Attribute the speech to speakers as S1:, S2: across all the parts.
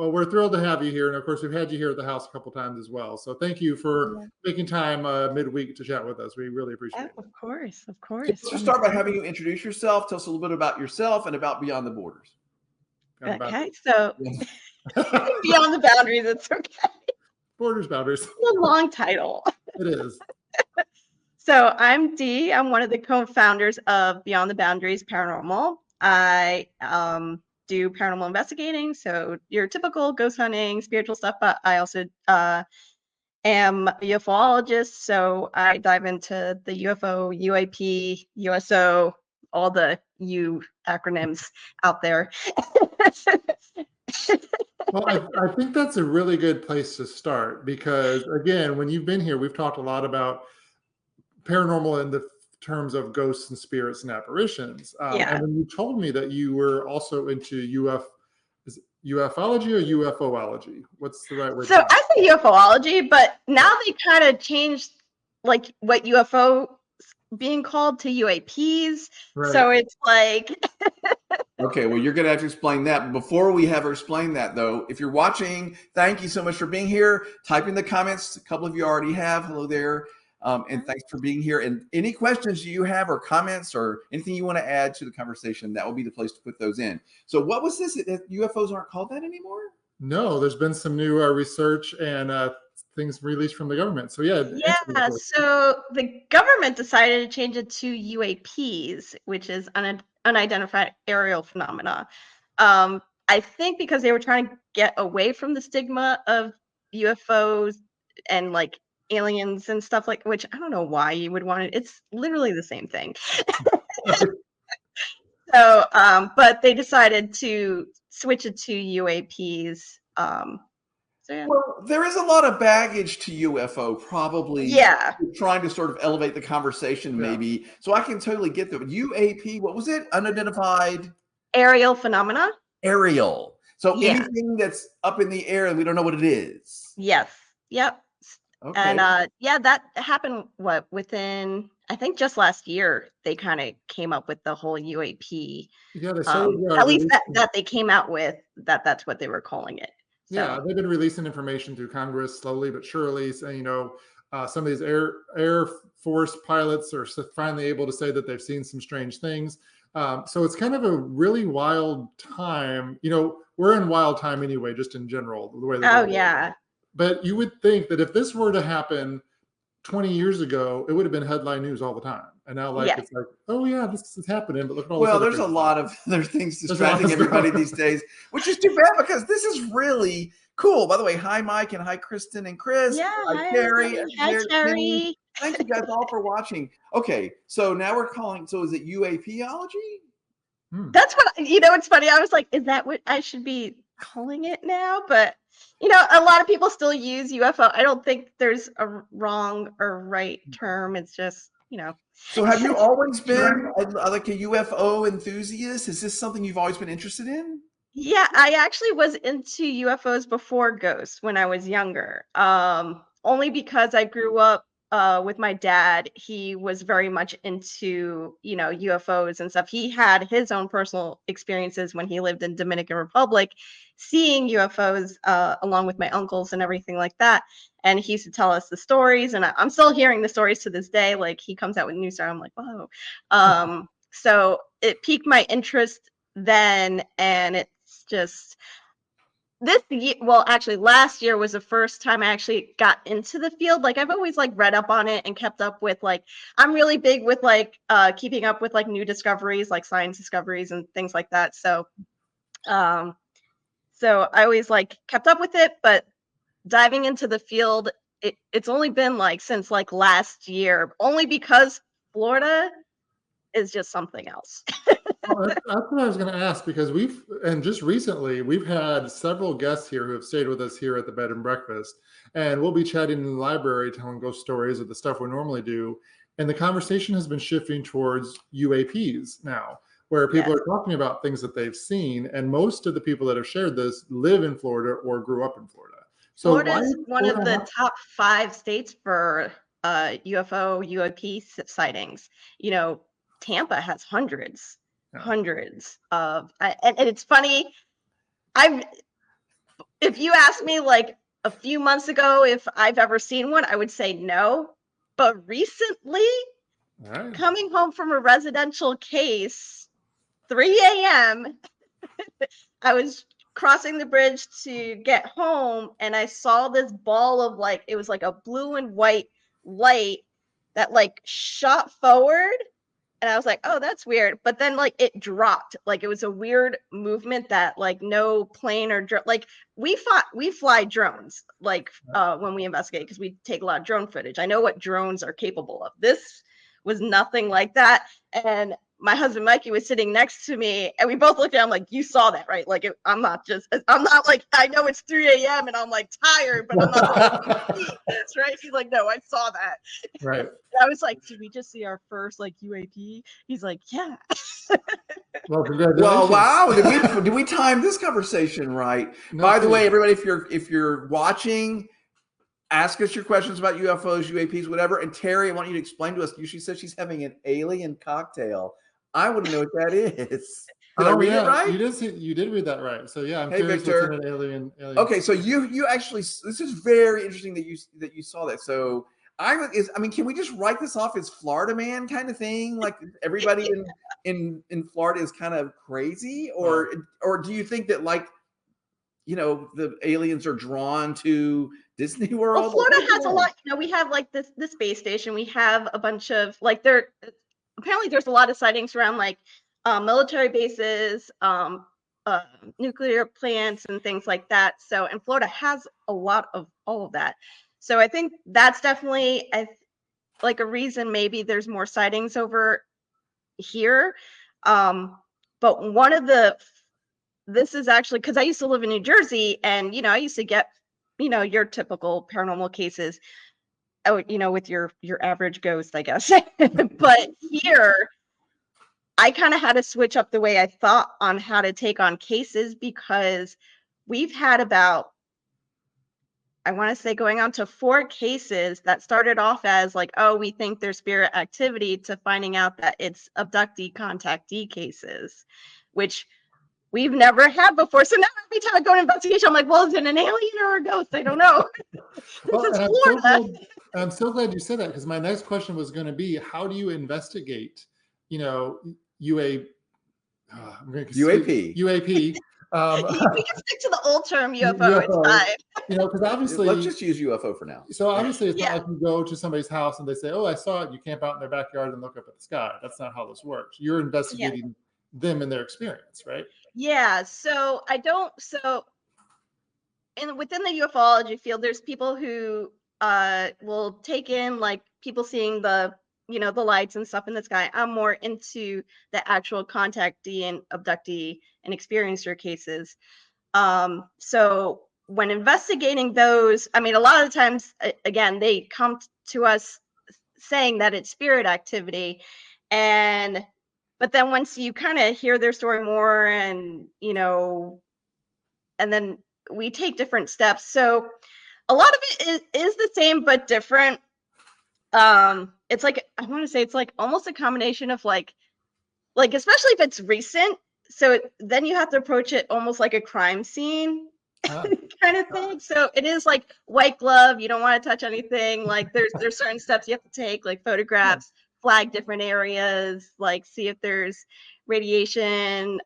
S1: Well, we're thrilled to have you here. And of course, we've had you here at the house a couple times as well. So thank you for
S2: Yeah.
S1: making time midweek to chat with us. We really appreciate it.
S2: Of course, of
S3: So
S2: course.
S3: let's just start by having you introduce yourself. Tell us a little bit about yourself and about Beyond the Borders.
S2: Okay, so
S3: Yes.
S2: Beyond the Boundaries, it's okay.
S1: Borders, boundaries.
S2: It's a long title.
S1: It is.
S2: So I'm Dee. I'm one of the co-founders of Beyond the Boundaries Paranormal. I do paranormal investigating, so your typical ghost hunting, spiritual stuff, but I also am a UFOlogist, so I dive into the UFO, UAP, USO, all the U acronyms out there.
S1: Well, I think that's a really good place to start because, again, when you've been here, we've talked a lot about paranormal in the terms of ghosts and spirits and apparitions.
S2: Yeah.
S1: And when you told me that you were also into UFOlogy or UFOlogy? What's the right word?
S2: So I say UFOlogy, but now they kind of changed like what UFO being called to UAPs.
S1: Right.
S2: So it's like
S3: Okay, well, you're going to have to explain that. Before we have her explain that, though, if you're watching, thank you so much for being here. Type in the comments. A couple of you already have. Hello there. And thanks for being here. And any questions you have or comments or anything you want to add to the conversation, that will be the place to put those in. So what was this? UFOs aren't called that anymore?
S1: No, there's been some new research and things released from the government. So yeah.
S2: Yeah, so the government decided to change it to UAPs, which is unidentified aerial phenomena. I think because they were trying to get away from the stigma of UFOs and like aliens and stuff like, which I don't know why you would want it. It's literally the same thing. So, but they decided to switch it to UAPs. So yeah.
S3: Well, there is a lot of baggage to UFO, probably.
S2: Yeah.
S3: Trying to sort of elevate the conversation, maybe. So I can totally get that. UAP, what was it? Unidentified
S2: aerial phenomena.
S3: Aerial. So anything that's up in the air and we don't know what it is.
S2: Yes. Yep.
S3: Okay.
S2: And yeah, that happened within, I think just last year they kind of came up with the whole UAP.
S1: Yeah, they started,
S2: at least that they came out with that's what they were calling it. So.
S1: Yeah, they've been releasing information through Congress slowly but surely. So, you know, some of these Air Force pilots are finally able to say that they've seen some strange things. So it's kind of a really wild time. You know, we're in wild time anyway, just in general, the way that.
S2: Oh yeah.
S1: But you would think that if this were to happen 20 years ago, it would have been headline news all the time. And now, like, it's like, oh yeah, this is happening. But look at all.
S3: Well, there's a lot of things distracting everybody these days, which is too bad because this is really cool. By the way, hi Mike and hi Kristen and Chris.
S2: Yeah,
S3: hi Terry.
S2: Hi Terry.
S3: Thank you guys all for watching. Okay, so now we're calling. So is it UAPology?
S2: That's what it's funny. I was like, is that what I should be calling it now? But you know, a lot of people still use UFO. I don't think there's a wrong or right term. It's just, you know.
S3: So have you always been like a UFO enthusiast? Is this something you've always been interested in?
S2: Yeah, I actually was into UFOs before ghosts when I was younger. Only because I grew up with my dad. He was very much into, you know, UFOs and stuff. He had his own personal experiences when he lived in Dominican Republic, seeing UFOs along with my uncles and everything like that. And he used to tell us the stories, and I'm still hearing the stories to this day. Like he comes out with new stories, I'm like, whoa. So it piqued my interest then, and it's just this year, well, actually last year was the first time I actually got into the field. Like I've always like read up on it and kept up with like, I'm really big with like keeping up with like new discoveries, like science discoveries and things like that. So so I always like kept up with it, but diving into the field, it's only been like since like last year, only because Florida is just something else.
S1: Well, that's what I was going to ask, because just recently, we've had several guests here who have stayed with us here at the Bed and Breakfast, and we'll be chatting in the library, telling ghost stories of the stuff we normally do. And the conversation has been shifting towards UAPs now, where people are talking about things that they've seen. And most of the people that have shared this live in Florida or grew up in Florida. So
S2: Florida is one of the top 5 states for UFO, UAP sightings. You know, Tampa has hundreds of, and it's funny. if you asked me like a few months ago if I've ever seen one, I would say no. But recently,
S1: Right.
S2: coming home from a residential case, 3 a.m., I was crossing the bridge to get home and I saw this ball of like, it was like a blue and white light that like shot forward. And I was like, oh, that's weird. But then like it dropped. Like it was a weird movement that like no plane or like we fly drones like when we investigate because we take a lot of drone footage. I know what drones are capable of. This was nothing like that. And my husband Mikey was sitting next to me and we both looked at him like, you saw that, right? Like I'm not like, I know it's 3 a.m. and I'm like tired, but I'm not see this, right? He's like, no, I saw that.
S1: Right.
S2: I was like, did we just see our first like UAP? He's like, yeah.
S1: Well, congratulations.
S3: Well, wow. Did we time this conversation right?
S1: No,
S3: By the way,
S1: please.
S3: everybody, if you're watching, ask us your questions about UFOs, UAPs, whatever. And Terry, I want you to explain to us. She said she's having an alien cocktail. I want to know what that is. Did I read it right?
S1: You did read that right. So yeah, I'm
S3: Hey,
S1: curious
S3: Victor.
S1: what's in an alien.
S3: Okay, so you actually, this is very interesting that you saw that. So I mean, can we just write this off as Florida man kind of thing? Like everybody in Florida is kind of crazy, or do you think that like, you know, the aliens are drawn to Disney World?
S2: Well, Florida has a lot. You know, we have like the space station. We have a bunch of like apparently there's a lot of sightings around like military bases, nuclear plants, and things like that. So, and Florida has a lot of all of that. So I think that's definitely like a reason maybe there's more sightings over here. But one of this is actually because I used to live in New Jersey, and I used to get your typical paranormal cases, with your average ghost, I guess. But here I kind of had to switch up the way I thought on how to take on cases, because we've had about, I want to say, going on to 4 cases that started off as like, oh, we think there's spirit activity, to finding out that it's abductee contactee cases, which we've never had before. So now every time I go to investigation, I'm like, well, is it an alien or a ghost? I don't know.
S1: Well, I'm so glad you said that, because my next question was going to be, how do you investigate, UAP?
S2: We can stick to the old term UFO. It's fine.
S1: Because obviously,
S3: let's just use UFO for now.
S1: So obviously, it's not like you go to somebody's house and they say, "Oh, I saw it." You camp out in their backyard and look up at the sky. That's not how this works. You're investigating them and their experience, right?
S2: Yeah. So within the ufology field, there's people who will take in like people seeing the the lights and stuff in the sky. I'm more into the actual contactee and abductee and experiencer cases. So when investigating those, I mean, a lot of the times, again, they come to us saying that it's spirit activity, but then once you kind of hear their story more, and and then we take different steps. So a lot of it is the same but different. It's like, I want to say it's like almost a combination of like especially if it's recent. So then you have to approach it almost like a crime scene kind of thing. So it is like white glove. You don't want to touch anything. Like there's certain steps you have to take, like photographs, flag different areas, like see if there's radiation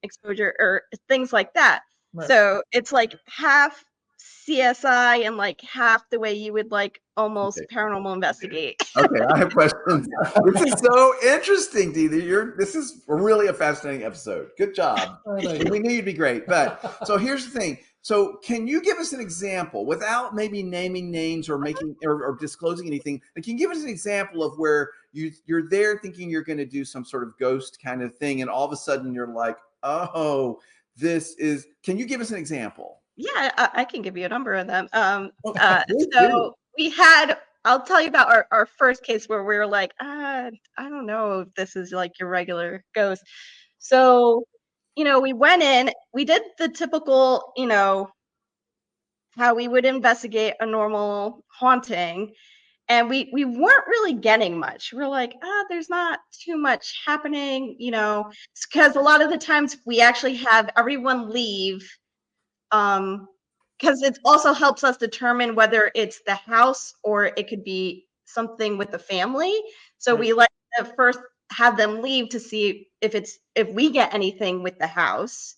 S2: exposure or things like that. Right. So it's like half CSI and like half the way you would like almost paranormal investigate.
S3: Okay, I have questions. This is so interesting, Dee. This is really a fascinating episode. Good job. We knew you'd be great. But so here's the thing. So can you give us an example without maybe naming names or making or disclosing anything? Like, can you give us an example of where you're there thinking you're going to do some sort of ghost kind of thing, and all of a sudden you're like, oh, can you give us an example?
S2: Yeah, I can give you a number of them. So we had, I'll tell you about our first case where we were like, I don't know if this is like your regular ghost. So, we went in, we did the typical, how we would investigate a normal haunting. And we weren't really getting much. We're like, there's not too much happening, because a lot of the times we actually have everyone leave because it also helps us determine whether it's the house or it could be something with the family. So we like to first have them leave to see if we get anything with the house,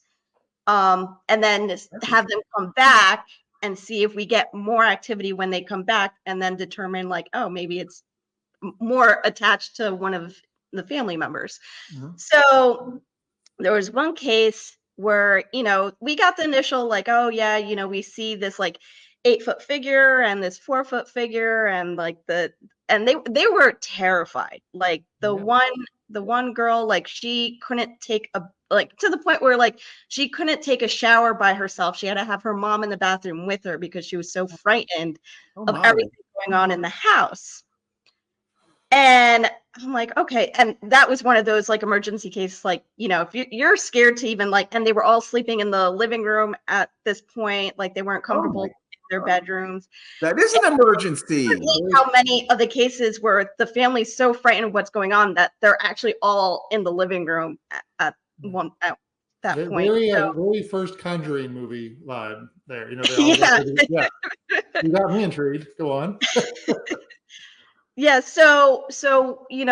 S2: and then have them come back and see if we get more activity when they come back, and then determine like, oh, maybe it's more attached to one of the family members. So there was one case where, we got the initial like, oh yeah, we see this like 8-foot figure and this 4-foot figure, and like and they were terrified. Like the one girl, like she couldn't take to the point where like she couldn't take a shower by herself. She had to have her mom in the bathroom with her because she was so frightened of everything going on in the house. And I'm like, okay. And that was one of those like emergency cases, like, if you're scared to even like, and they were all sleeping in the living room at this point, like they weren't comfortable in their bedrooms.
S3: That is an emergency.
S2: How many of the cases where the family's so frightened of what's going on that they're actually all in the living room at that point.
S1: Very first Conjuring movie vibe there. They all yeah. You got me intrigued. Go on.
S2: Yeah, so we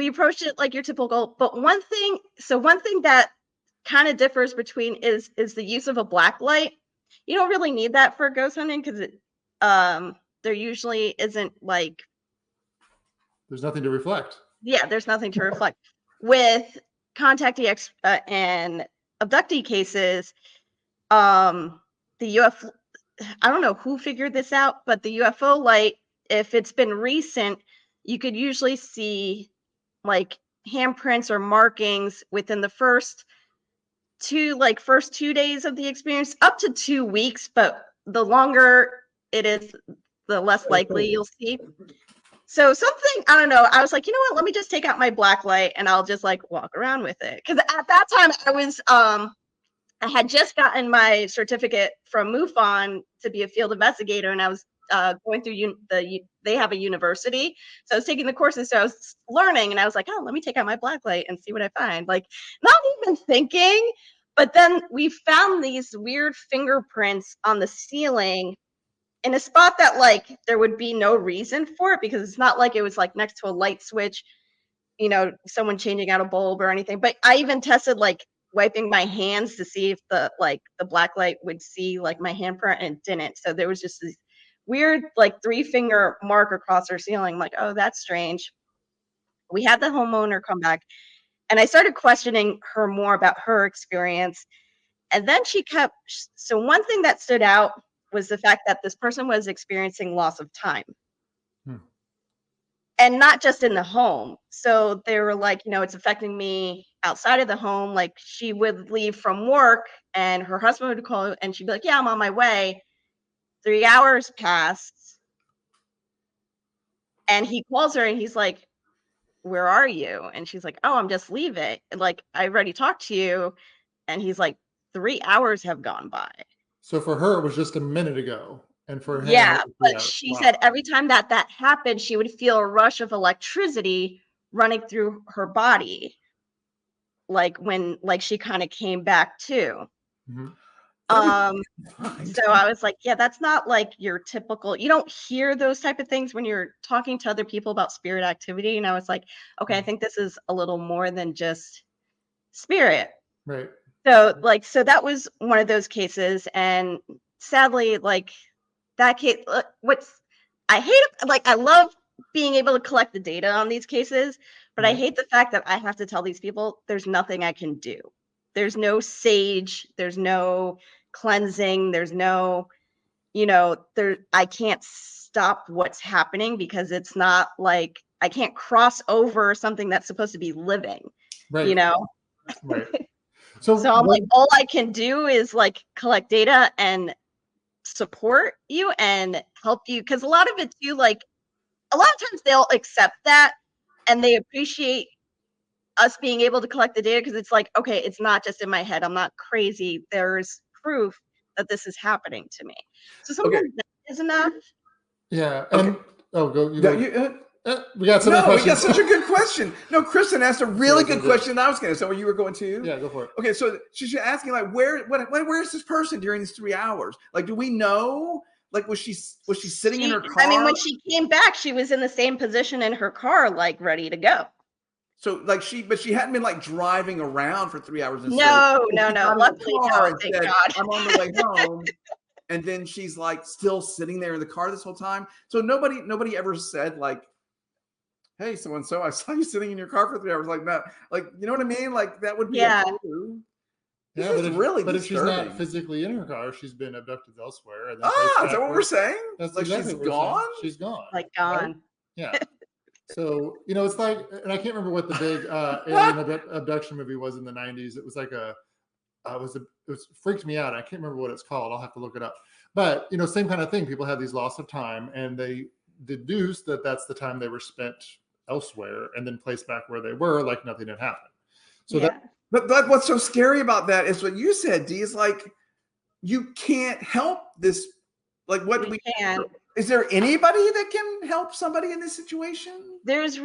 S2: approached it like your typical, but one thing that kind of differs between is the use of a black light. You don't really need that for ghost hunting because there usually isn't like
S1: there's nothing to reflect.
S2: Yeah, there's nothing to reflect. With contactee and abductee cases, the UFO, I don't know who figured this out, but the UFO light, if it's been recent, you could usually see like handprints or markings within the first 2 days of the experience, up to 2 weeks, but the longer it is, the less likely you'll see. So something, I don't know, I was like, you know what, let me just take out my black light and I'll just like walk around with it. Because at that time I had just gotten my certificate from MUFON to be a field investigator, and I was going through they have a university, so I was taking the courses, so I was learning, and I was like, oh, let me take out my black light and see what I find. Like, not even thinking, but then we found these weird fingerprints on the ceiling in a spot that like there would be no reason for it, because it's not like it was like next to a light switch, someone changing out a bulb or anything. But I even tested like wiping my hands to see if the black light would see like my handprint, and it didn't. So there was just this weird like 3-finger mark across her ceiling. I'm like, oh, that's strange. We had the homeowner come back, and I started questioning her more about her experience. And then so one thing that stood out was the fact that this person was experiencing loss of time. And not just in the home. So they were like, it's affecting me outside of the home. Like she would leave from work and her husband would call and she'd be like, yeah, I'm on my way. 3 hours passed. And he calls her and he's like, where are you? And she's like, oh, I'm just leaving. Like, I already talked to you. And he's like, 3 hours have gone by.
S1: So for her, it was just a minute ago. And for him,
S2: yeah, but she said every time that happened, she would feel a rush of electricity running through her body, like when she kind of came back to. So I was like, yeah, that's not like your typical, you don't hear those type of things when you're talking to other people about spirit activity. And I was like, okay, I think this is a little more than just spirit.
S1: Right.
S2: So that was one of those cases. And sadly, like that case, I hate it. Like, I love being able to collect the data on these cases, but I hate the fact that I have to tell these people there's nothing I can do. There's no sage, there's no cleansing, there's no, I can't stop what's happening because it's not like I can't cross over something that's supposed to be living,
S1: right. Right.
S2: So I'm like, all I can do is like collect data and support you and help you, because a lot of it too, like a lot of times they'll accept that and they appreciate us being able to collect the data, because it's like, okay, it's not just in my head, I'm not crazy, there's proof that this is happening to me. So sometimes that is enough.
S1: Yeah. And
S3: go.
S1: We got so many
S3: No, we
S1: questions.
S3: got such a good question. No, Kristen asked a really good question. I was going to say where you were going to.
S1: Yeah, go for it.
S3: Okay, so she's asking like, where's this person during these 3 hours? Like, do we know? Like, was she sitting in her car?
S2: I mean, when she came back, she was in the same position in her car, like ready to go.
S3: So like she hadn't been like driving around for 3 hours.
S2: No. Luckily, no, thank
S3: said,
S2: God.
S3: I'm on the way home. And then she's like still sitting there in the car this whole time. So nobody ever said like, hey, so-and-so, I saw you sitting in your car for 3 hours. Like that, like, you know what I mean? Like that would be a clue.
S1: Yeah, but if she's not physically in her car, she's been abducted elsewhere. And
S3: is that what we're saying?
S1: That's
S3: like
S1: exactly
S3: she's gone?
S1: She's gone.
S2: Like gone.
S1: Right? Yeah. So, it's like, and I can't remember what the big alien abduction movie was in the 90s. It was like it freaked me out. I can't remember what it's called. I'll have to look it up. But, same kind of thing. People have these loss of time and they deduce that that's the time they were spent elsewhere and then placed back where they were like nothing had happened. So
S3: But what's so scary about that is what you said, Dee, is like, you can't help this. Like, what we can. Is there anybody that can help somebody in this situation?
S2: There's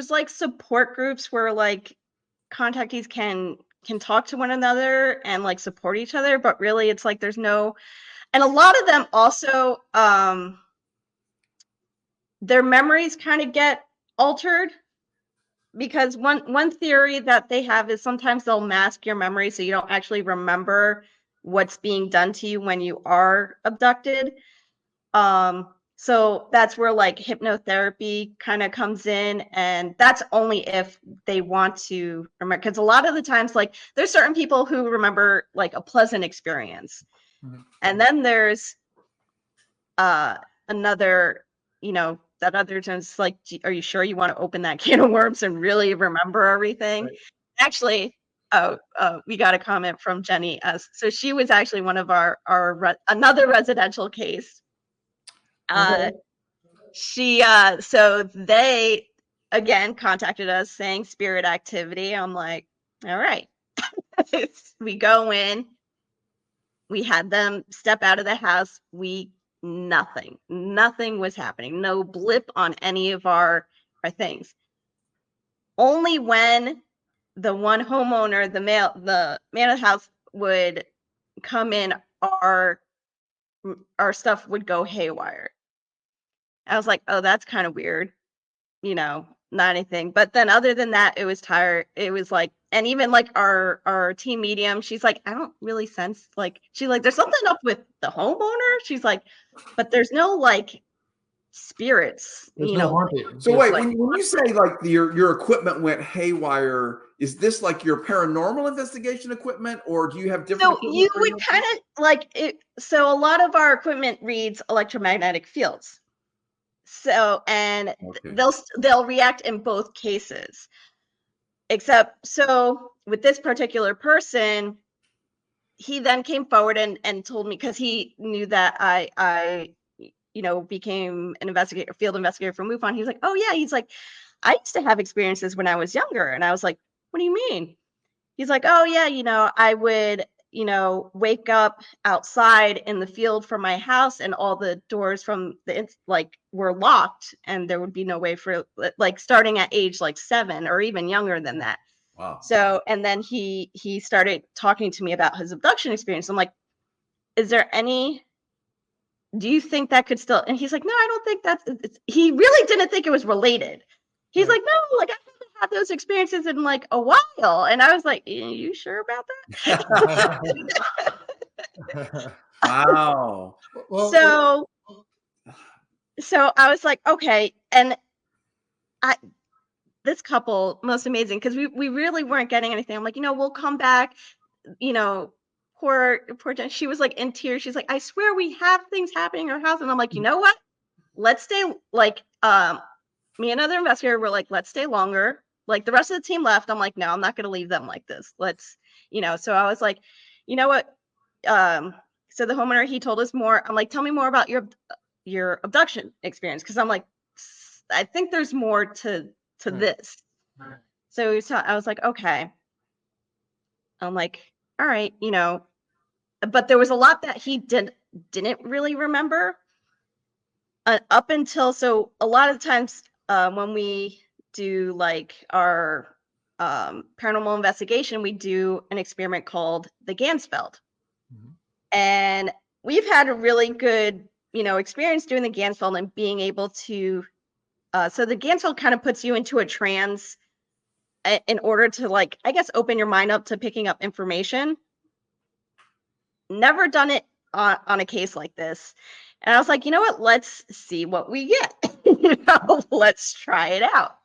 S2: like support groups where like contactees can talk to one another and like support each other, but really it's like there's no, and a lot of them also their memories kind of get altered, because one theory that they have is sometimes they'll mask your memory so you don't actually remember what's being done to you when you are abducted. So that's where like hypnotherapy kind of comes in, and that's only if they want to remember, because a lot of the times like there's certain people who remember like a pleasant experience, and then there's another, that other times like, are you sure you want to open that can of worms and really remember everything? Right. Actually, we got a comment from Jenny. So she was actually one of our another residential case. So they again contacted us saying spirit activity. I'm like, all right. We go in, we had them step out of the house. Nothing was happening. No blip on any of our things. Only when the one homeowner, the man of the house would come in, our stuff would go haywire. I was like, oh, that's kind of weird. Not anything. But then other than that, it was tired. It was like, and even like our team medium, she's like, I don't really sense, like, she's like, there's something up with the homeowner. She's like, but there's no like spirits,
S1: there's no haunting.
S3: So wait, like, when you say like your equipment went haywire, is this like your paranormal investigation equipment, or do you have different?
S2: So you would kind of like it. So a lot of our equipment reads electromagnetic fields. So, and they'll react in both cases, except so with this particular person, he then came forward and told me, because he knew that I became an investigator, field investigator for MUFON. He was like, oh yeah, he's like, I used to have experiences when I was younger. And I was like, what do you mean? He's like, oh yeah, I would wake up outside in the field from my house and all the doors from the were locked, and there would be no way for like starting at age like 7 or even younger than that.
S3: Wow.
S2: So, and then he started talking to me about his abduction experience. I'm like, do you think that could still? And he's like, no, I don't think he really didn't think it was related. He's like, no, like I haven't had those experiences in like a while. And I was like, are you sure about that?
S3: Wow.
S2: So I was like, okay. And this couple, most amazing, because we really weren't getting anything. I'm like, we'll come back, poor Jen, she was like in tears. She's like, I swear we have things happening in our house. And I'm like, you know what? Let's stay, like, me and another investigator were like, let's stay longer. Like the rest of the team left. I'm like, no, I'm not going to leave them like this. Let's, so I was like, you know what? So the homeowner, he told us more. I'm like, tell me more about your abduction experience. Cause I'm like, I think there's more to this. So I was like, okay. I'm like, all right, but there was a lot that he didn't really remember up until, so a lot of times when we do like our paranormal investigation, we do an experiment called the Gansfeld.
S1: Mhm.
S2: And we've had a really good, experience doing the Gansfeld and being able to. So the Gansfeld kind of puts you into a trance in order to, like, I guess, open your mind up to picking up information. Never done it on a case like this. And I was like, you know what? Let's see what we get. Let's try it out.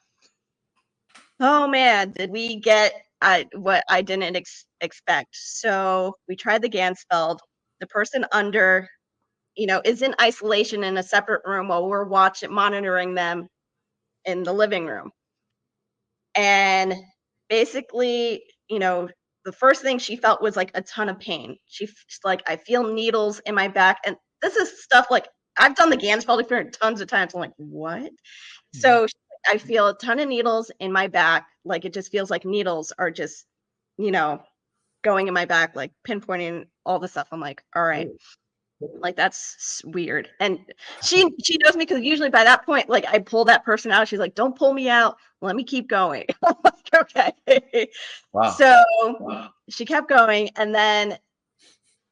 S2: Oh man, did we get what I didn't expect. So we tried the Gansfeld. The person under, is in isolation in a separate room while we're monitoring them in the living room. And basically, the first thing she felt was like a ton of pain. She's like, I feel needles in my back. And this is stuff like I've done the Gansfeld experiment tons of times. I'm like, what? So I feel a ton of needles in my back. Like it just feels like needles are just, going in my back, like pinpointing all the stuff. I'm like, all right. Like that's weird. And she knows me because usually by that point, like I pull that person out. She's like, don't pull me out. Let me keep going. I'm like, okay.
S3: Wow.
S2: So she kept going. And then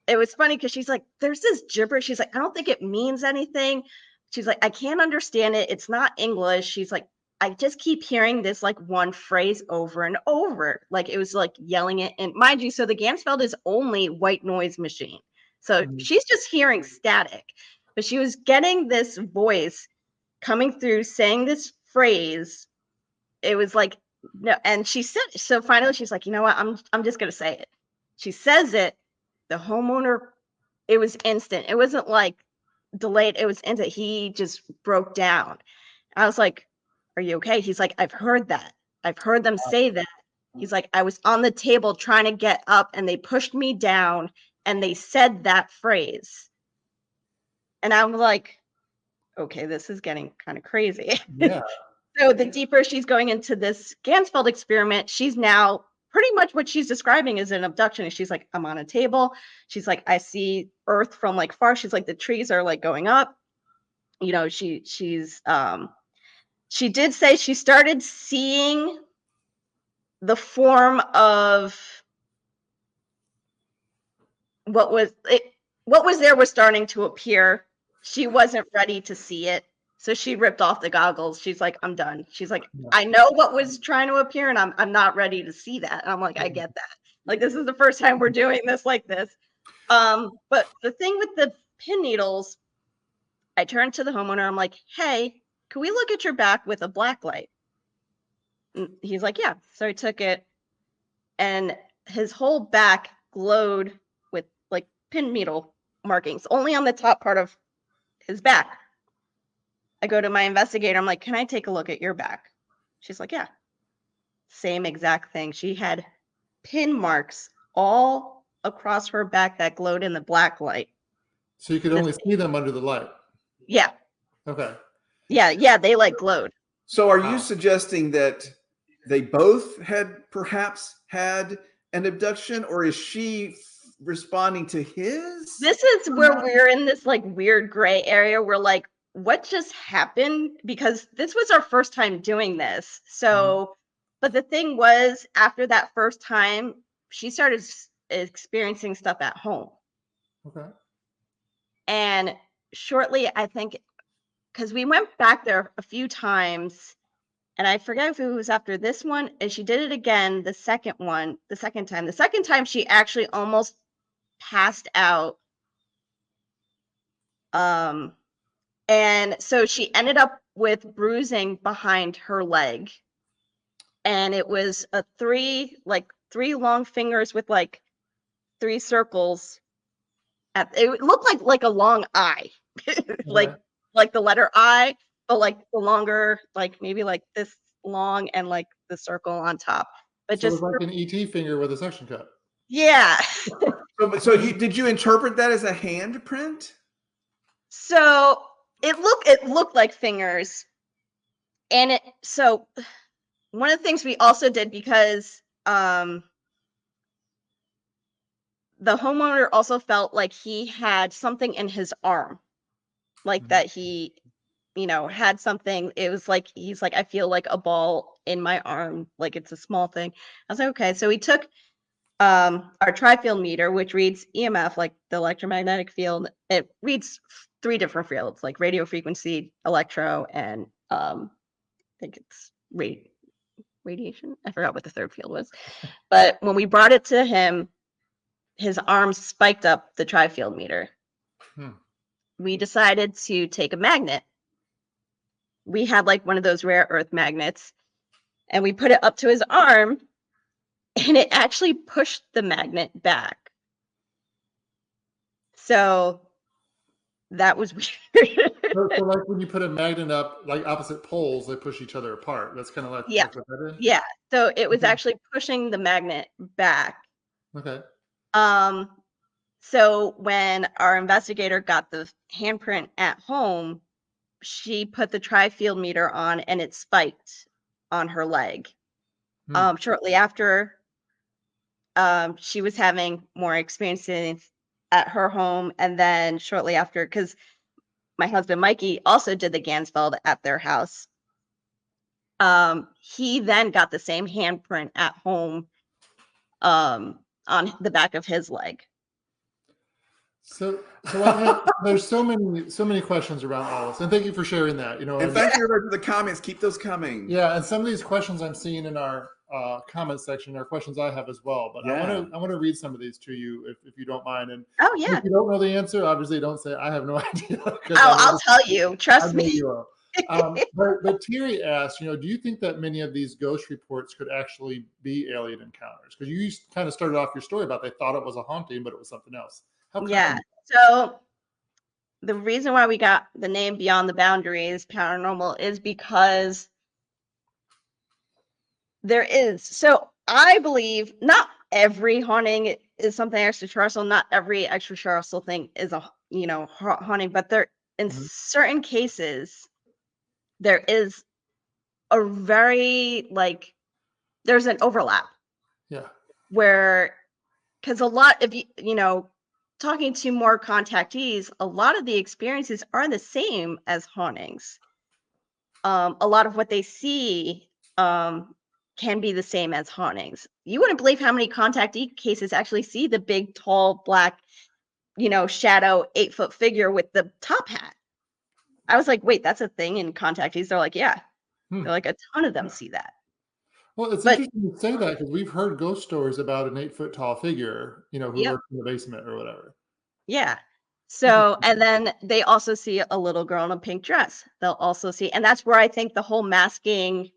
S2: it was funny because she's like, there's this gibberish. She's like, I don't think it means anything. She's like, I can't understand it. It's not English. She's like, I just keep hearing this like one phrase over and over. Like it was like yelling it. And mind you, so the Gansfeld is only white noise machine. So she's just hearing static, but she was getting this voice coming through saying this phrase. It was like, no, and she said, so finally she's like, you know what? I'm just going to say it. She says it. The homeowner, it was instant. It wasn't like delayed. It was instant. He just broke down. I was like, are you okay? He's like, I've heard that. I've heard them say that. He's like, I was on the table trying to get up and they pushed me down and they said that phrase. And I'm like, okay, this is getting kind of crazy.
S1: Yeah.
S2: So the deeper she's going into this Gansfeld experiment, she's now pretty much what she's describing is an abduction. And she's like, I'm on a table. She's like, I see Earth from like far. She's like, the trees are like going up. She did say she started seeing the form of what was there was starting to appear. She wasn't ready to see it. So she ripped off the goggles. She's like, I'm done. She's like, I know what was trying to appear and I'm not ready to see that. And I'm like, I get that. Like, this is the first time we're doing this like this. But the thing with the pin needles, I turned to the homeowner. I'm like, hey, can we look at your back with a black light? And he's like, yeah. So I took it and his whole back glowed with like pin needle markings, only on the top part of his back. I go to my investigator. I'm like, can I take a look at your back? She's like, yeah. Same exact thing. She had pin marks all across her back that glowed in the black light.
S1: So you could only see them under the light.
S2: Yeah.
S1: Okay.
S2: Yeah, they like glowed.
S3: So are you suggesting that they both had perhaps had an abduction, or is she responding to his?
S2: This is where we're in this like weird gray area. We're like, what just happened? Because this was our first time doing this. So, but the thing was, after that first time, she started experiencing stuff at home.
S1: Okay.
S2: And shortly, I think, because we went back there a few times, and I forget if it was after this one, and she did it again, the second time. The second time, she actually almost passed out. And so she ended up with bruising behind her leg. And it was three long fingers with like 3 circles. It looked like a long I, like the letter I, but like the longer, like maybe like this long and like the circle on top. But
S1: So it
S2: just
S1: was like an ET finger with a suction cup.
S2: yeah.
S3: So did you interpret that as a handprint?
S2: So it looked like fingers. And so one of the things we also did, because the homeowner also felt like he had something in his arm, like that he had something. It was like, he's like, I feel like a ball in my arm, like it's a small thing. I was like, okay. So we took our tri-field meter, which reads EMF, like the electromagnetic field. It reads 3 different fields, like radio frequency, electro, and I think it's radiation. I forgot what the third field was. But when we brought it to him, his arm spiked up the tri-field meter. We decided to take a magnet. We had like one of those rare earth magnets, and we put it up to his arm, and it actually pushed the magnet back. So that was weird.
S1: So like when you put a magnet up, like opposite poles, they push each other apart. That's kind of like,
S2: Yeah.
S1: like what that is?
S2: Yeah. So it was actually pushing the magnet back.
S1: Okay.
S2: So when our investigator got the handprint at home, she put the tri-field meter on, and it spiked on her leg. Shortly after, she was having more experiences at her home, and then shortly after, because my husband Mikey also did the Gansfeld at their house, he then got the same handprint at home on the back of his leg.
S1: So there's so many questions around all this, and thank you for sharing that.
S3: And thank you for the comments. Keep those coming.
S1: Yeah, and some of these questions I'm seeing in our comment section are questions I have as well. But
S3: Yeah.
S1: I want to read some of these to you if you don't mind. And
S2: oh yeah,
S1: if you don't know the answer, obviously don't say I have no idea.
S2: I'll tell you. Trust me.
S1: You but Terry asked, do you think that many of these ghost reports could actually be alien encounters? Because you kind of started off your story about they thought it was a haunting, but it was something else.
S2: Yeah. So the reason why we got the name Beyond the Boundaries Paranormal is because there is. So I believe not every haunting is something extraterrestrial. Not every extraterrestrial thing is a haunting, but there in certain cases there is a very there's an overlap.
S1: Yeah.
S2: Where, because a lot of talking to more contactees, a lot of the experiences are the same as hauntings. A lot of what they see can be the same as hauntings. You wouldn't believe how many contactee cases actually see the big, tall, black, shadow 8-foot figure with the top hat. I was like, wait, that's a thing in contactees? They're like, yeah. They're like, a ton of them see that.
S1: Well, it's interesting you say that, because we've heard ghost stories about an 8-foot tall figure, who works in the basement or whatever.
S2: Yeah. So, and then they also see a little girl in a pink dress. They'll also see, and that's where I think the whole masking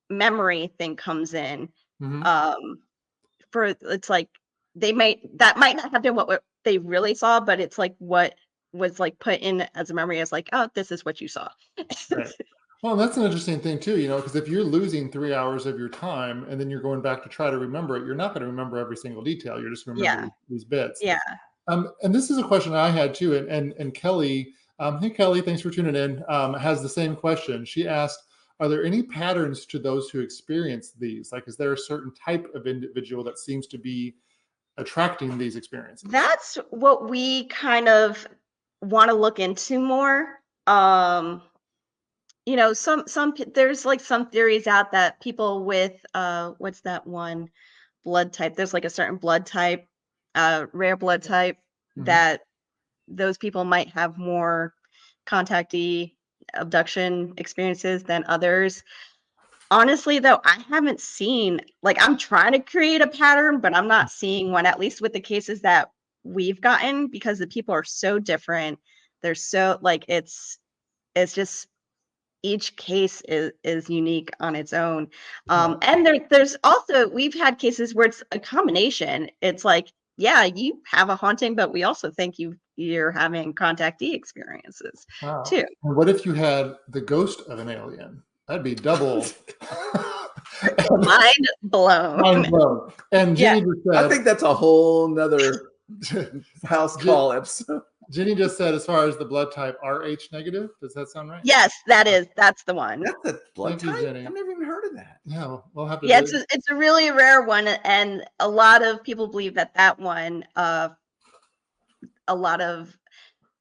S2: memory thing comes in. It's like that might not have been what they really saw, but it's like what was like put in as a memory as like, oh, this is what you saw.
S1: Right. Well, that's an interesting thing too, because if you're losing 3 hours of your time and then you're going back to try to remember it, you're not going to remember every single detail. You're just remembering these bits.
S2: Yeah.
S1: And this is a question I had too, and Kelly, hey Kelly, thanks for tuning in, has the same question. She asked, are there any patterns to those who experience these? Like, is there a certain type of individual that seems to be attracting these experiences?
S2: That's what we kind of want to look into more. Some there's like some theories out that people with what's that one blood type? There's like a certain blood type, rare blood type, that those people might have more contactee abduction experiences than others. Honestly, though, I haven't seen, I'm trying to create a pattern, but I'm not seeing one, at least with the cases that we've gotten, because the people are so different. They're so it's just, each case is unique on its own. And there's also, we've had cases where it's a combination. It's like, yeah, you have a haunting, but we also think you're having contactee experiences too.
S1: And what if you had the ghost of an alien? That'd be double.
S2: Mind blown.
S1: Mind blown. And Jenny just said,
S3: I think that's a whole nother house call episode.
S1: Jenny just said, as far as the blood type, Rh negative. Does that sound right?
S2: Yes, that's the one.
S3: That's the blood type?
S1: Jenny.
S3: I've never even heard of that.
S1: Yeah, we'll have to.
S2: Yeah, it's a really rare one, and a lot of people believe that one, a lot of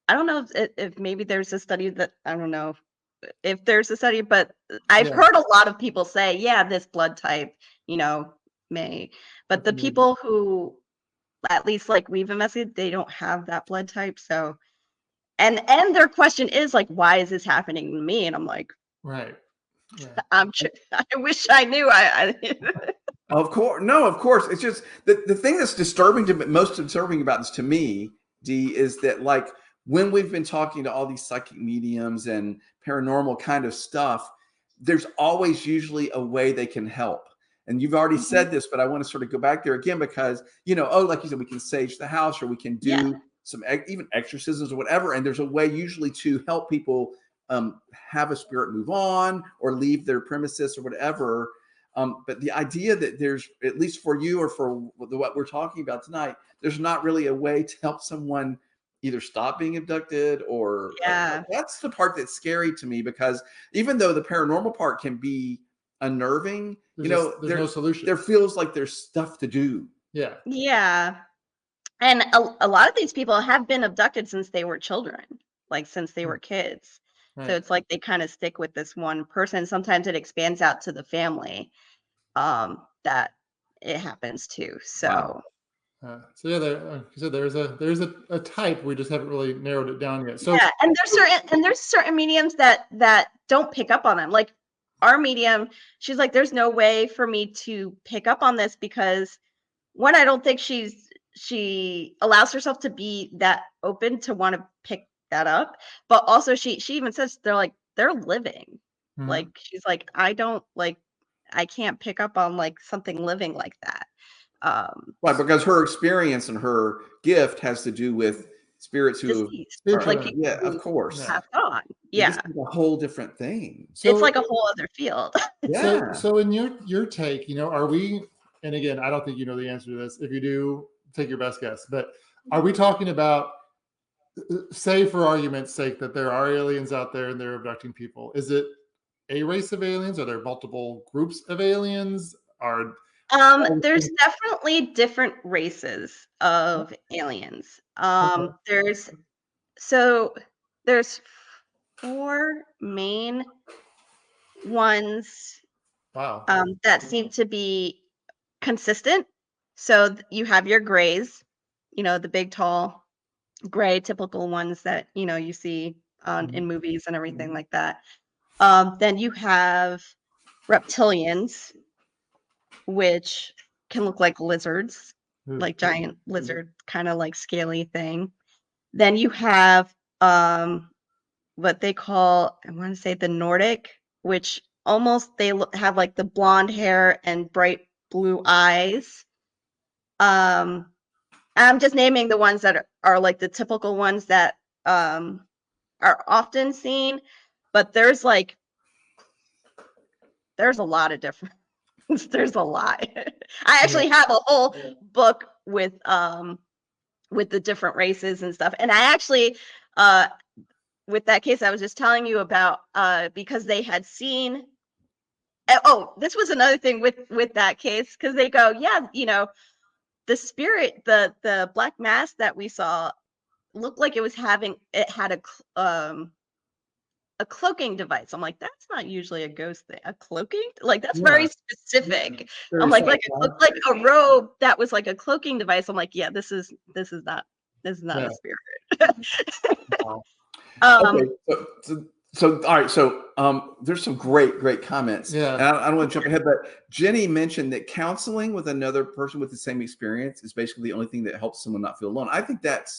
S2: I don't know if maybe there's a study that, I don't know if there's a study, but I've
S1: Yeah.
S2: heard a lot of people say, yeah, this blood type, you know, may, but the people who, at least like we've investigated, they don't have that blood type. So, and their question is like, why is this happening to me? And I'm like,
S1: Right. Yeah.
S2: I wish I knew.
S3: Of course, no, of course. It's just the thing that's most disturbing about this to me, Dee, is that like when we've been talking to all these psychic mediums and paranormal kind of stuff, there's always usually a way they can help. And you've already said this, but I want to sort of go back there again because, like you said, we can sage the house or we can do some even exorcisms or whatever. And there's a way usually to help people have a spirit move on or leave their premises or whatever. But the idea that there's, at least for you or for what we're talking about tonight, there's not really a way to help someone either stop being abducted or that's the part that's scary to me, because even though the paranormal part can be unnerving, there's no solution. There feels like there's stuff to do.
S1: Yeah.
S2: Yeah. And a lot of these people have been abducted since they were children, like since they were kids. Right. So it's like they kind of stick with this one person. Sometimes it expands out to the family that it happens to. So.
S1: Wow. So yeah, you said there's a type. We just haven't really narrowed it down yet. So
S2: yeah, and there's certain mediums that don't pick up on them. Like our medium, she's like, there's no way for me to pick up on this because one, I don't think she allows herself to be that open to want to pick that up. But also she even says they're living. Mm-hmm. Like she's like, I can't pick up on like something living like that.
S3: Right, because her experience and her gift has to do with spirits who of course.
S2: Passed on. Yeah.
S3: It's a whole different thing.
S2: So, it's like a whole other field.
S3: Yeah.
S1: So in your take, are we, and again, I don't think you know the answer to this. If you do, take your best guess. But are we talking about, say for argument's sake, that there are aliens out there and they're abducting people? Is it a race of aliens? Are there multiple groups of aliens?
S2: There's definitely different races of aliens. There's 4 main ones.
S1: Wow.
S2: That seem to be consistent. So you have your grays, the big, tall, gray, typical ones that you see in movies and everything like that. Then you have reptilians, which can look like lizards, like giant lizard, kind of like scaly thing. Then you have what they call, I want to say the Nordic, which almost they have like the blonde hair and bright blue eyes. I'm just naming the ones that are like the typical ones that are often seen, but there's a lot of different. There's a lot. I actually have a whole book with the different races and stuff. And I actually with that case I was just telling you about because they had seen this was another thing with that case, because they go, the spirit, the black mass that we saw looked like it had a cloaking device. I'm like, that's not usually a ghost thing. A cloaking? Like that's very specific. Yeah. I'm like it looked like a robe that was like a cloaking device. I'm like, yeah, this is not a spirit.
S3: Wow. Okay. So all right. So there's some great comments.
S1: Yeah.
S3: And I don't want to jump ahead, but Jenny mentioned that counseling with another person with the same experience is basically the only thing that helps someone not feel alone. I think that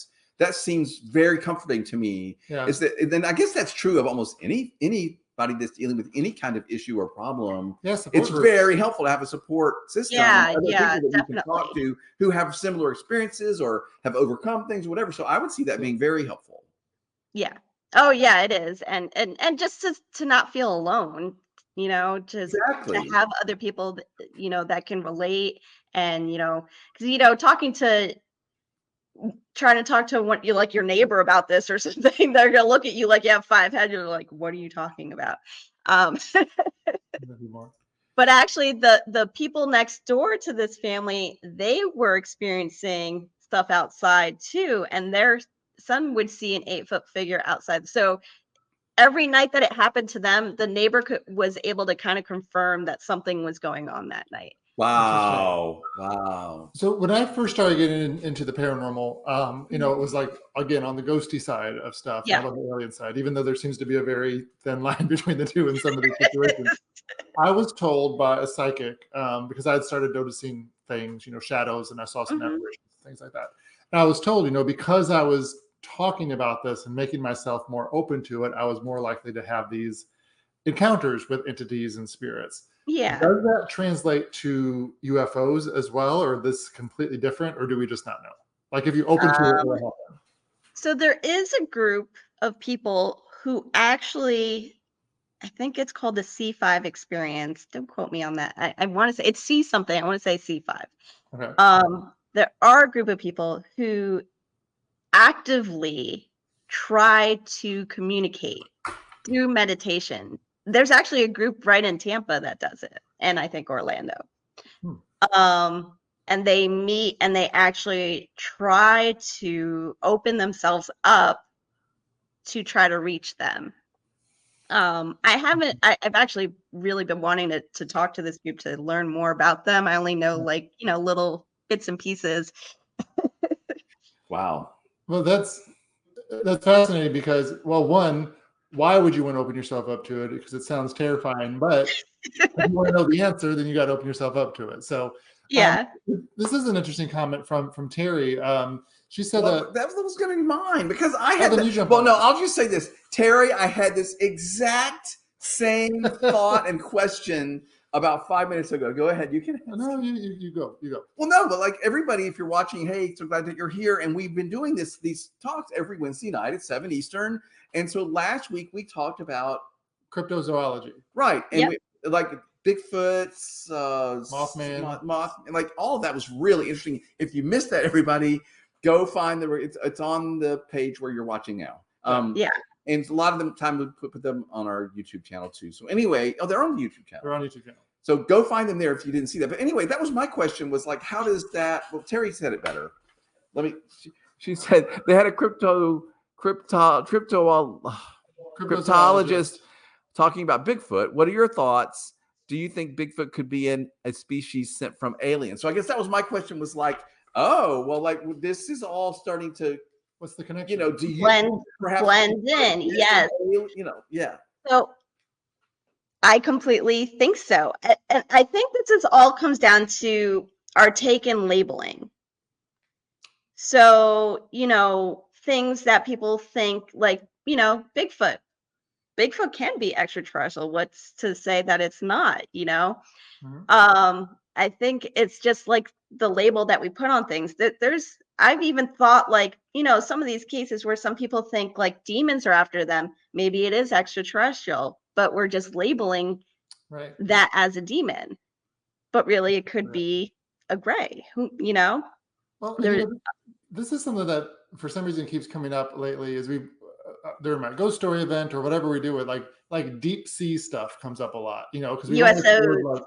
S3: seems very comforting to me. Yeah. Is that, then I guess that's true of almost anybody that's dealing with any kind of issue or problem.
S1: Yes,
S3: it's very helpful to have a support system.
S2: Yeah,
S3: people that
S2: definitely.
S3: you can talk to who have similar experiences or have overcome things, whatever. So I would see that being very helpful.
S2: Yeah. Oh yeah, it is. And just to not feel alone, just to have other people that, that can relate, and because trying to talk to your neighbor about this or something, they're gonna look at you like you have 5 heads. You're like, what are you talking about? But actually the people next door to this family, they were experiencing stuff outside too, and son would see an 8-foot figure outside. So every night that it happened to them, the neighbor was able to kind of confirm that something was going on that night.
S3: Wow. Wow.
S1: So when I first started getting into the paranormal, you know, it was like, again, on the ghosty side of stuff,
S2: Yeah.
S1: not on the alien side, even though there seems to be a very thin line between the two in some of these situations. I was told by a psychic, because I had started noticing things, you know, shadows, and I saw some apparitions, things like that. And I was told, you know, because I was talking about this and making myself more open to it, I was more likely to have these encounters with entities and spirits.
S2: Yeah.
S1: Does that translate to UFOs as well, or this completely different, or do we just not know? Like if you open to it, what happens?
S2: So there is a group of people who actually, I think it's called the C5 experience. Don't quote me on that. I want to say it's C something. I want to say C5.
S1: Okay.
S2: There are a group of people who actively try to communicate through meditation. There's actually a group right in Tampa that does it, and I think Orlando. And they meet and they actually try to open themselves up to try to reach them. I've actually really been wanting to talk to this group to learn more about them. I only know, like, you know, little bits and pieces.
S3: Wow.
S1: Well, that's fascinating because, well, one, why would you want to open yourself up to it? Because it sounds terrifying. But if you want to know the answer, then you got to open yourself up to it. So
S2: Yeah.
S1: This is an interesting comment from Terry. She said
S3: that was going to be mine because I had I'll just say this, Terry. I had this exact same thought and question about 5 minutes ago. Go ahead, you can.
S1: No, you go.
S3: Well, no, but like everybody, if you're watching, hey, so glad that you're here, and we've been doing these talks every Wednesday night at 7 Eastern, and so last week we talked about
S1: cryptozoology,
S3: right? And we, like Bigfoot's,
S1: Mothman,
S3: and like all of that was really interesting. If you missed that, everybody, go find it's on the page where you're watching now. And a lot of them time we put them on our YouTube channel too. So anyway, they're on the YouTube channel.
S1: They're on YouTube channel.
S3: So go find them there if you didn't see that. But anyway, that was my question. Was like, how does that? Well, Terry said it better. She said they had a cryptologist talking about Bigfoot. What are your thoughts? Do you think Bigfoot could be a species sent from aliens? So I guess that was my question, was like, oh, well, like this is all starting to,
S1: what's the connection?
S3: You know, do you
S2: blend in? Yes.
S3: You know, yeah.
S2: So I completely think so. And I think this all comes down to our take in labeling. So, you know, things that people think, like, you know, Bigfoot can be extraterrestrial. What's to say that it's not, you know? I think it's just like the label that we put on things. I've even thought, like, you know, some of these cases where some people think like demons are after them, maybe it is extraterrestrial, but we're just labeling that as a demon. But really it could be a gray, you know?
S1: Well, this is something that for some reason keeps coming up lately, is during my ghost story event or whatever we do with like deep sea stuff comes up a lot, you know, because we only explored like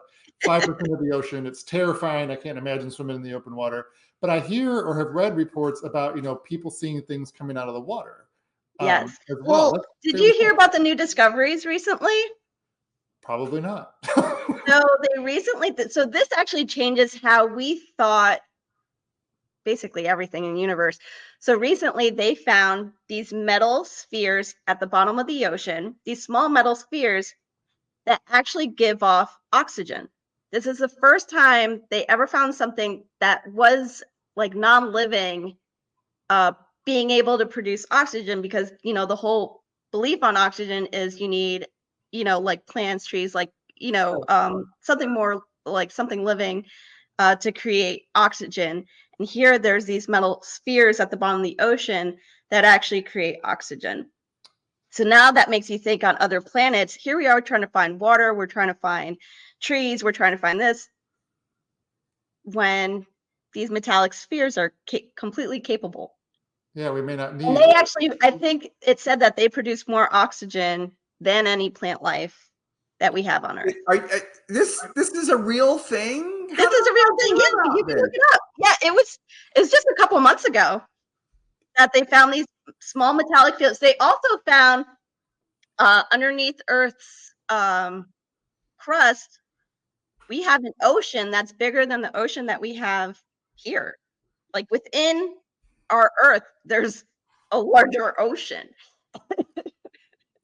S1: 5% of the ocean. It's terrifying. I can't imagine swimming in the open water. But I hear or have read reports about, you know, people seeing things coming out of the water.
S2: Yes. Well, did you hear about the new discoveries recently?
S1: Probably not.
S2: No, they recently. So this actually changes how we thought basically everything in the universe. So recently they found these metal spheres at the bottom of the ocean, these small metal spheres that actually give off oxygen. This is the first time they ever found something that was like non-living, being able to produce oxygen, because, you know, the whole belief on oxygen is you need, you know, like plants, trees, like, you know, something more like something living to create oxygen. And here there's these metal spheres at the bottom of the ocean that actually create oxygen. So now that makes you think, on other planets, here we are trying to find water, we're trying to find trees, we're trying to find this, when these metallic spheres are completely capable.
S1: Yeah, we may not need.
S2: And they actually, I think it said that they produce more oxygen than any plant life that we have on Earth.
S3: This is a real thing?
S2: This is a real thing. Yeah, you can look it up. Yeah, it was just a couple months ago that they found these small metallic fields. They also found underneath Earth's crust, we have an ocean that's bigger than the ocean that we have here. Like within our Earth, there's a larger ocean.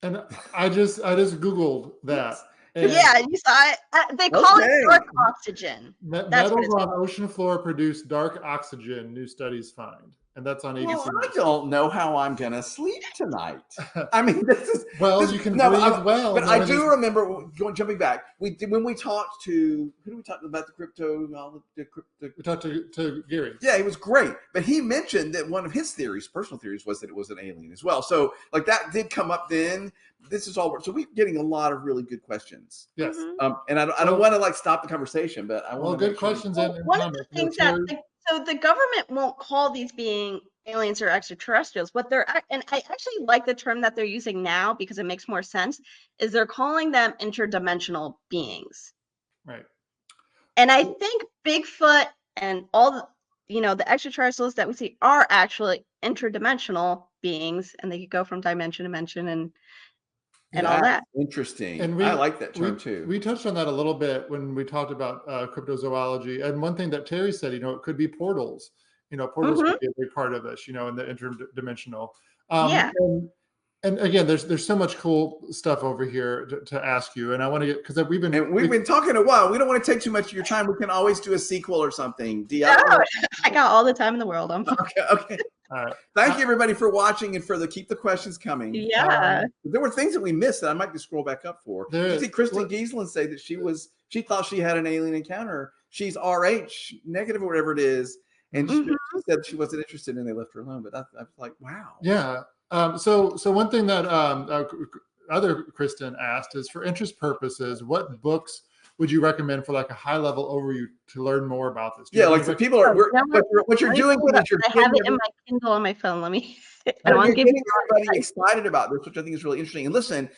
S1: And I just Googled that. And
S2: yeah, you saw it. They call it dark oxygen. That's
S1: metals on ocean floor produce dark oxygen, new studies find. And that's on ABC.
S3: Well, I don't know how I'm going to sleep tonight. I mean, this is...
S1: you can breathe well.
S3: But I do remember, jumping back, when we talked to... Who did we talk about the crypto?
S1: We talked to Gary.
S3: Yeah, he was great. But he mentioned that one of his theories, personal theories, was that it was an alien as well. So, like, that did come up then. This is all... So we're getting a lot of really good questions.
S1: Yes.
S3: And I don't want to, like, stop the conversation, but I want to...
S1: good questions.
S2: One of the things that... So the government won't call these being aliens or extraterrestrials. What they're, and I actually like the term that they're using now because it makes more sense, is they're calling them interdimensional beings.
S1: Right.
S2: And I think Bigfoot and all the, the extraterrestrials that we see are actually interdimensional beings, and they could go from dimension to dimension and all that.
S3: Interesting. And I like that term too.
S1: We touched on that a little bit when we talked about cryptozoology. And one thing that Terry said, it could be portals. Portals could be a big part of this, in the interdimensional.
S2: Yeah.
S1: And again, there's so much cool stuff over here to ask you. And I want to get, because we've been
S3: talking a while. We don't want to take too much of your time. We can always do a sequel or something.
S2: I got all the time in the world.
S3: Okay. All right. Thank you, everybody, for watching and keep the questions coming.
S2: Yeah.
S3: There were things that we missed that I might just scroll back up for. You see Kristen Giesland say that she thought she had an alien encounter. She's RH negative or whatever it is. And she said she wasn't interested and they left her alone. But I was like, wow.
S1: Yeah. So one thing that other Kristen asked is, for interest purposes, what books would you recommend for like a high level overview to learn more about this?
S3: Yeah, like for people what you're doing with it,
S2: I have it in my Kindle on my phone. Let me.
S3: I'm getting everybody excited about this, which I think is really interesting. And listen,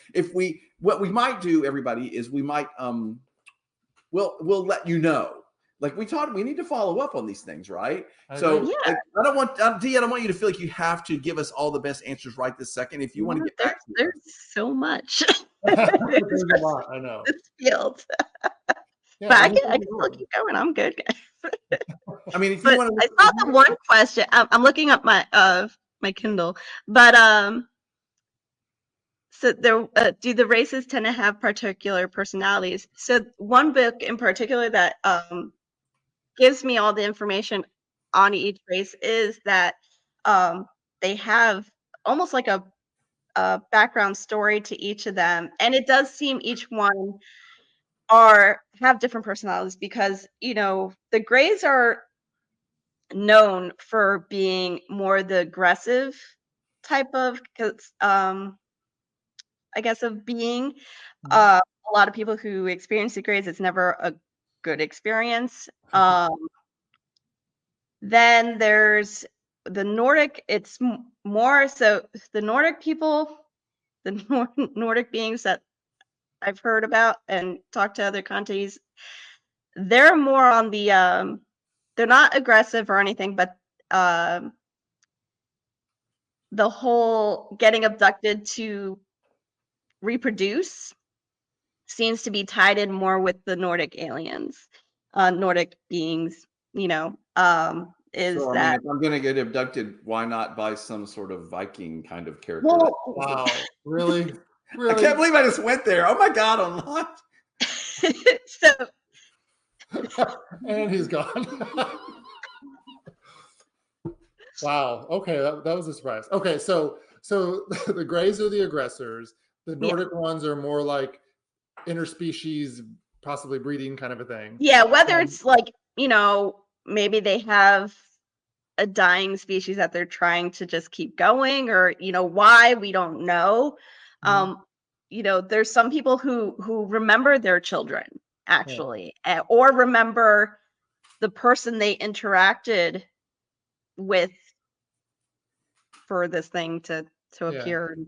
S3: what we might do, everybody, is we might we'll let you know. Like we need to follow up on these things, right? So I don't want Dee, I don't want you to feel like you have to give us all the best answers right this second. If you want to get back to
S2: there's so much.
S1: There's a lot, I know.
S2: This field. But I can still keep going. I'm good.
S3: I mean, if you want to,
S2: I saw the one question. I'm looking up my Kindle, but so there, do the races tend to have particular personalities? So one book in particular that gives me all the information on each race is that they have almost like a background story to each of them, and it does seem each one have different personalities, because the Greys are known for being more the aggressive type of I guess of being. A lot of people who experience the Greys, it's never a good experience. Then there's the Nordic. It's more so the Nordic people, the Nordic beings that I've heard about and talked to other countries. They're more on the they're not aggressive or anything, but the whole getting abducted to reproduce seems to be tied in more with the Nordic aliens, Nordic beings, is
S3: so,
S2: that
S3: if I'm going to get abducted, why not by some sort of Viking kind of character?
S1: Well, wow, really?
S3: I can't believe I just went there. Oh my God, online.
S2: So,
S1: and he's gone. Wow. Okay, that was a surprise. Okay, so the Greys are the aggressors. The Nordic ones are more like interspecies, possibly breeding kind of a thing.
S2: Yeah, whether it's like, maybe they have a dying species that they're trying to just keep going, or why, we don't know. There's some people who remember their children actually, or remember the person they interacted with for this thing to appear.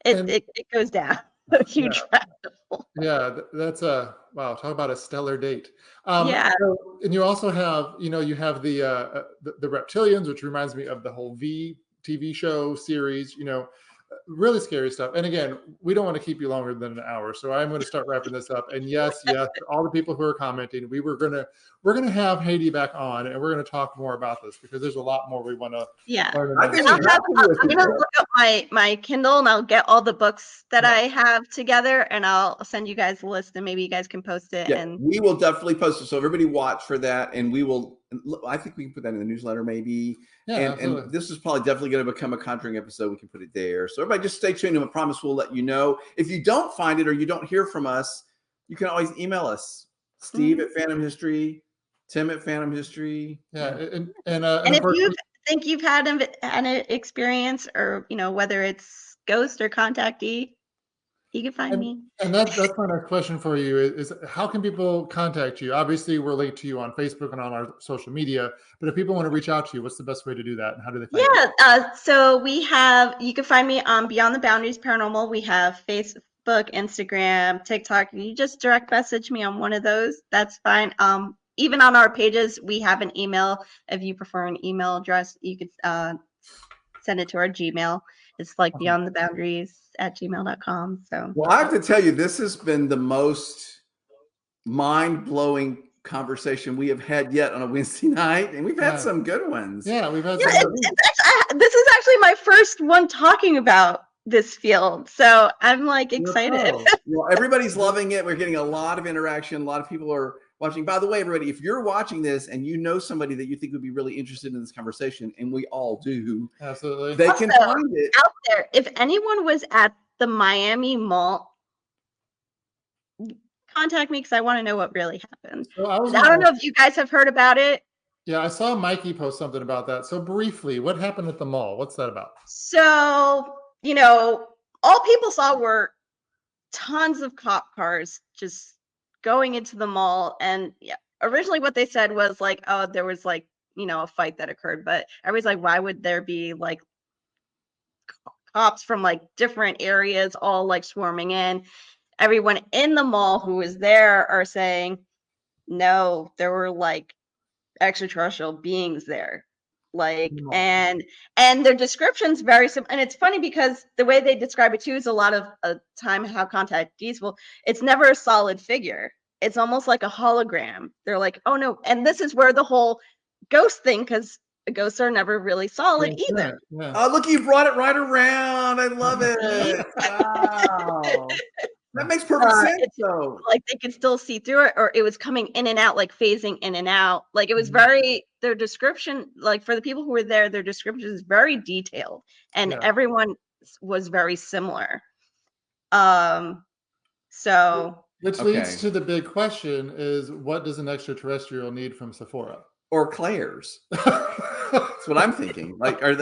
S2: It goes down a huge rabbit hole.
S1: Yeah, that's wow, talk about a stellar date.
S2: So,
S1: and you also have, you have the reptilians, which reminds me of the whole V TV show series, you know, really scary stuff. And again, we don't want to keep you longer than an hour, so I'm going to start wrapping this up. And yes, all the people who are commenting, we're gonna have Heidy back on, and we're going to talk more about this because there's a lot more we want to learn.
S3: I think
S2: I'm gonna look up my Kindle, and I'll get all the books that I have together, and I'll send you guys a list, and maybe you guys can post it.
S3: Yeah,
S2: And
S3: we will definitely post it. So everybody watch for that, and we will. I think we can put that in the newsletter, maybe.
S1: Yeah,
S3: and this is probably definitely going to become a Conjuring episode. We can put it there. So everybody, just stay tuned, and I promise we'll let you know. If you don't find it or you don't hear from us, you can always email us, Steve at Phantom History, Tim at Phantom History.
S1: Yeah, and
S2: if you think you've had an experience, or you know, whether it's ghost or contactee, you can find me.
S1: And that's my next question for you is how can people contact you? Obviously, we're linked to you on Facebook and on our social media, but if people want to reach out to you, what's the best way to do that? And how do they find you?
S2: So you can find me on Beyond the Boundaries Paranormal. We have Facebook, Instagram, TikTok. You just direct message me on one of those. That's fine. Even on our pages, we have an email. If you prefer an email address, you could send it to our Gmail. It's like beyondtheboundaries@gmail.com. So,
S3: well, I have to tell you, this has been the most mind-blowing conversation we have had yet on a Wednesday night, and we've had some good ones.
S1: Yeah, we've had.
S2: This is actually my first one talking about this field, so I'm like excited.
S3: Well, everybody's loving it. We're getting a lot of interaction. A lot of people are watching. By the way, everybody, if you're watching this and you know somebody that you think would be really interested in this conversation, and we all do,
S1: absolutely,
S3: they can find it
S2: out there. If anyone was at the Miami Mall, contact me because I want to know what really happened. So I don't know if you guys have heard about it.
S1: Yeah, I saw Mikey post something about that. So briefly, what happened at the mall? What's that about?
S2: So, you know, all people saw were tons of cop cars just going into the mall. And originally what they said was like, oh, there was like, you know, a fight that occurred. But everybody's like, why would there be like cops from like different areas all like swarming in? Everyone in the mall who was there are saying, no, there were like extraterrestrial beings there. Like, and their description's very simple. And it's funny because the way they describe it too is a lot of time how contactees will, it's never a solid figure. It's almost like a hologram. They're like, oh no. And this is where the whole ghost thing, because ghosts are never really solid either.
S3: Yeah. Oh, look, you brought it right around. I love it. Wow. That makes perfect sense, though.
S2: Like they could still see through it, or it was coming in and out, like phasing in and out. Like it was very, their description, like for the people who were there, their description is very detailed, and everyone was very similar. So.
S1: Which leads to the big question is, what does an extraterrestrial need from Sephora?
S3: Or Claire's. That's what I'm thinking. Like, are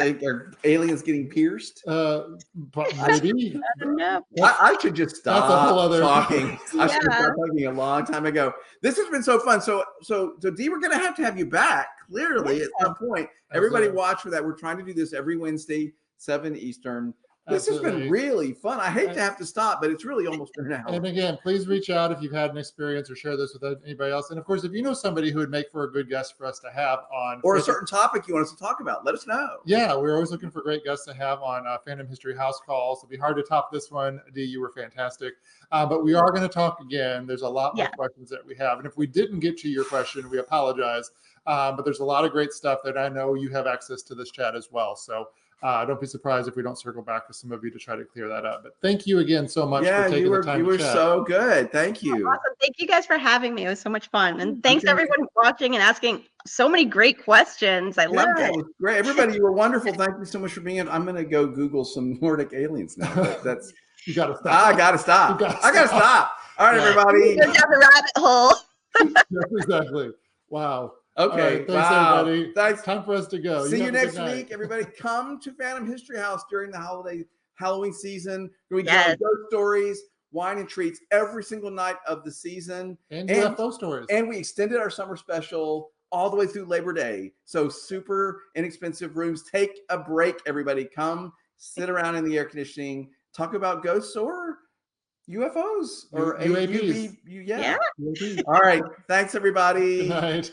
S3: aliens getting pierced?
S1: Maybe.
S3: I should just stop talking. I should have started talking a long time ago. This has been so fun. So Dee, we're gonna have you back clearly at some point. Everybody watch for that. We're trying to do this every Wednesday, 7 Eastern. This has been really fun. I hate to have to stop, but it's really almost been an hour.
S1: And again, please reach out if you've had an experience or share this with anybody else. And of course, if you know somebody who would make for a good guest for us to have on,
S3: or a certain topic you want us to talk about, let us know.
S1: Yeah, we're always looking for great guests to have on Phantom History House Calls. It'll be hard to top this one. Dee, you were fantastic. But we are going to talk again. There's a lot more questions that we have. And if we didn't get to your question, we apologize. But there's a lot of great stuff that I know you have access to this chat as well. So don't be surprised if we don't circle back with some of you to try to clear that up. But thank you again so much for taking the time to chat.
S3: You were so good. Thank you.
S2: Awesome. Thank you guys for having me. It was so much fun. And thanks everyone watching and asking so many great questions. I loved it.
S3: It was great. Everybody, you were wonderful. Thank you so much for being in. I'm going to go Google some Nordic aliens now. That's
S1: you got to stop.
S3: I got to stop. I got to stop. All right, everybody.
S2: Go down the rabbit hole.
S1: Exactly. Wow.
S3: Okay.
S1: Right, thanks, everybody.
S3: Thanks.
S1: Time for us to go.
S3: See you next week, everybody. Come to Phantom History House during the Halloween season. We tell ghost stories, wine and treats every single night of the season.
S1: And UFO stories.
S3: And we extended our summer special all the way through Labor Day. So super inexpensive rooms. Take a break, everybody. Come sit around in the air conditioning. Talk about ghosts or UFOs or
S1: UAPs.
S3: UAPs. All right. Thanks, everybody.
S1: Good night.